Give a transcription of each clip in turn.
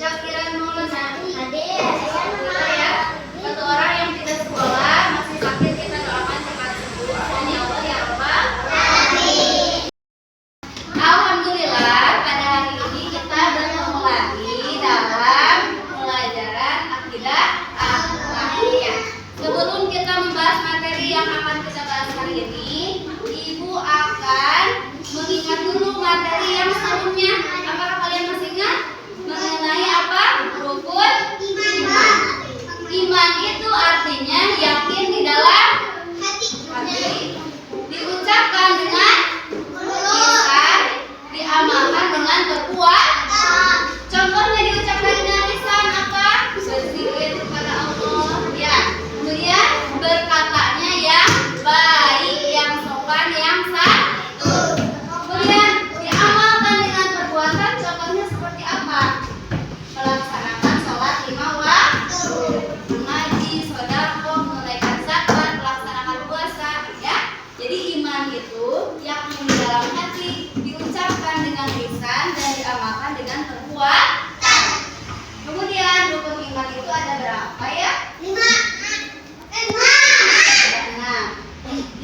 Syakira Maulana. Hadir. Alhamdulillah ya. Satu orang yang tidak sekolah masih sakit, kita doakan cepat sembuh. Amin ya Allah ya Rabbal alamin. Alhamdulillah pada hari ini kita bertemu lagi dalam pelajaran akidah al-Ahmadiyah. Sebelum kita membahas materi yang akan kita bahas hari ini, Ibu akan mengingat dulu materi yang sebelumnya. Apakah kalian masih ingat? Mengenai apa? Rukun iman. Iman itu artinya yakin di dalam hati, diucapkan dengan lisan, diamalkan dengan perbuatan. Contohnya diucapkan dengan lisan apa? Berzikir kepada Allah, ya. Kemudian berkatanya yang baik, yang sopan, yang santun. Kemudian diamalkan dengan perbuatan. Contohnya seperti apa? Melaksanakan sholat 5 waktu, mengaji, sedekah, menunaikan zakat, melaksanakan puasa, ya. Jadi iman itu yang di dalam hati, diucapkan dengan lisan dan diamalkan dengan perbuatan. Kemudian rukun iman itu ada berapa ya? 5.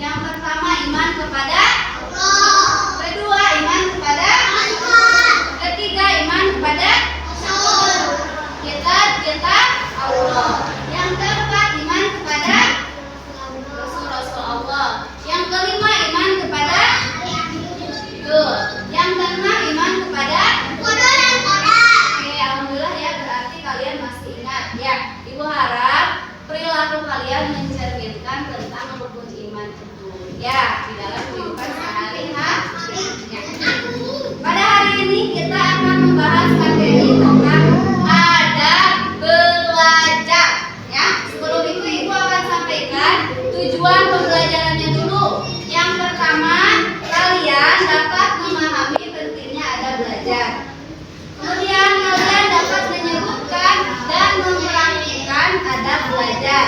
Yang pertama iman kepada Allah. Kedua iman kepada Allah. Ketiga iman kepada kitab Allah. Yang keempat iman kepada Rasul Allah. Yang kelima iman kepada yang keenam iman kepada Oke, alhamdulillah ya, berarti kalian masih ingat ya. Ibu harap perilaku kalian mencerminkan tentang rukun iman itu ya di dalam kehidupan sehari-hari. Pada hari ini kita akan membahas materi tentang adab belajar ya. Sebelum itu Ibu akan sampaikan tujuan pembelajarannya dulu. Yang pertama, kalian dapat memahami pentingnya adab belajar. Kemudian kalian dapat menyebutkan dan mempraktikkan adab belajar.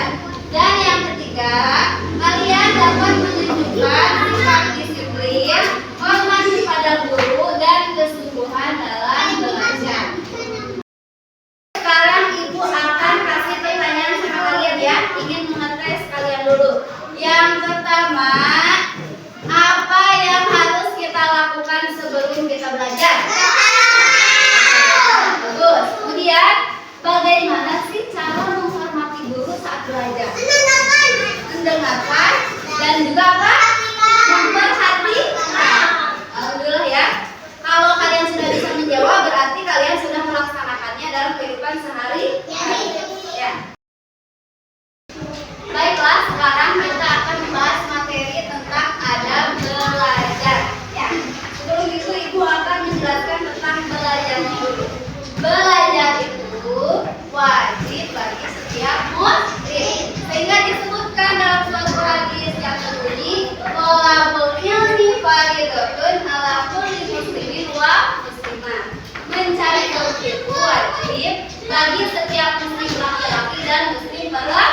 Dan yang ketiga, kalian dapat menunjukkan sikap disiplin, hormat kepada guru, dan kesungguhan dalam belajar. Sekarang Ibu akan kasih pertanyaan sama kalian ya. Ingin mengetes kalian dulu. Yang pertama, apa yang harus kita lakukan sebelum kita belajar? Bagus. Kemudian, bagaimana sih cara menghormati guru saat belajar? Mendengarkan dan juga apa? Memperhatikan. Alhamdulillah ya. Kalau kalian sudah bisa menjawab, berarti kalian sudah melaksanakannya dalam kehidupan sehari-hari. Ya. Baiklah, sekarang kita akan membahas materi tentang adab belajar. Ya. Sebelum itu Ibu akan menjelaskan tentang belajarnya dulu. Belajar itu wajib bagi setiap muslim. Sehingga disebutkan dalam suatu hadis yang berbunyi, "Thalabul ilmi fardhatun 'ala kulli muslimin wa muslimah." Mencari ilmu itu wajib bagi setiap muslim laki-laki dan muslim perempuan.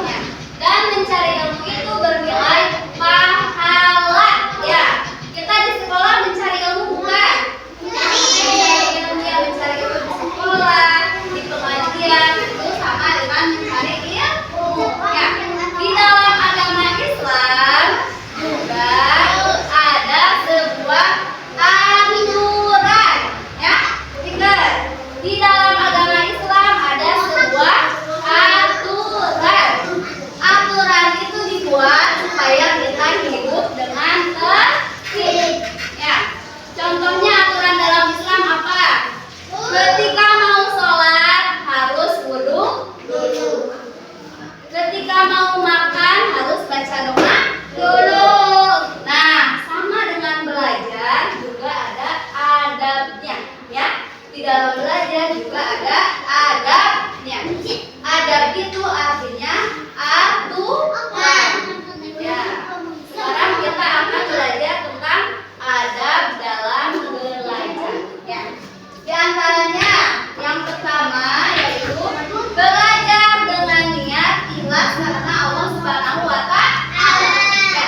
Ya. Dan mencari ilmu itu bernilai pahala. Ya. Kita di sekolah mencari ilmu bukan? Mencari ilmu ya, mencari ilmu di sekolah, di pengajian itu sama dengan mencari ilmu. Ya. Di dalam agama Islam juga ada sebuah aturan. Ya. Ingat, di dalam agama Islam ada sebuah aturan. Aturan itu dibuat supaya kita hidup dengan tertib. Ya. Contohnya aturan dalam Islam apa? Ketika mau sholat harus wudu dulu. Ketika mau makan harus baca doa dulu. Nah, sama dengan belajar juga ada adabnya, ya. Di dalam belajar juga ada adabnya. Adab itu artinya aturan. Ya. Sekarang kita akan belajar tentang adab dalam belajar. Ya. Di antaranya yang pertama yaitu belajar dengan niat ikhlas karena Allah Subhanahu wa Ta'ala. Ya.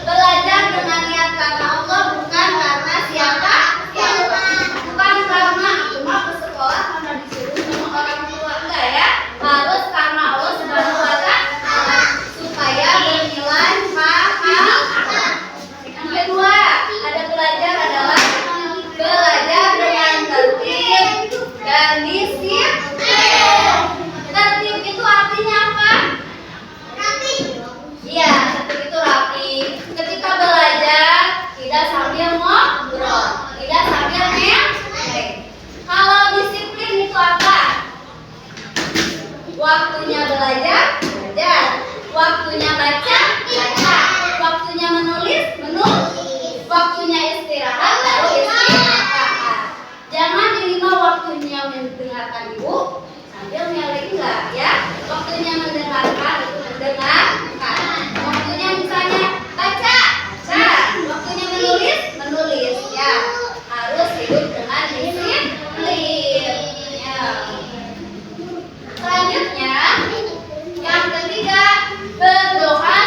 Belajar dengan niat karena Allah, bukan karena siapa? Bukan karena aku mau ke sekolah Waktunya belajar, belajar. Waktunya baca, baca. Waktunya menulis, menulis. Waktunya istirahat, baru istirahat. Jangan diterima waktunya mendengarkan ibu sambil melenggang ya. Waktunya mendengarkan itu mendengarkan. Waktunya misalnya baca, baca. Waktunya menulis, menulis ya. Harus hidup dengan disiplin ya. Selanjutnya yang ketiga, berdoa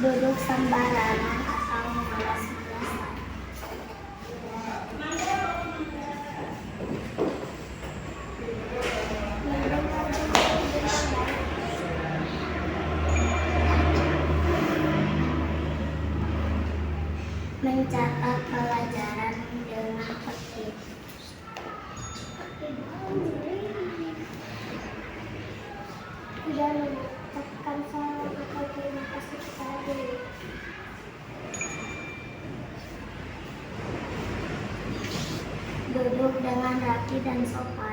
Duduk sembarangan atau malas-malasan. Mencatat pelajaran dengan tertib. Tidak mengucapkan salam atau terima kasih kepada guru. Duduk dengan rapi dan sopan.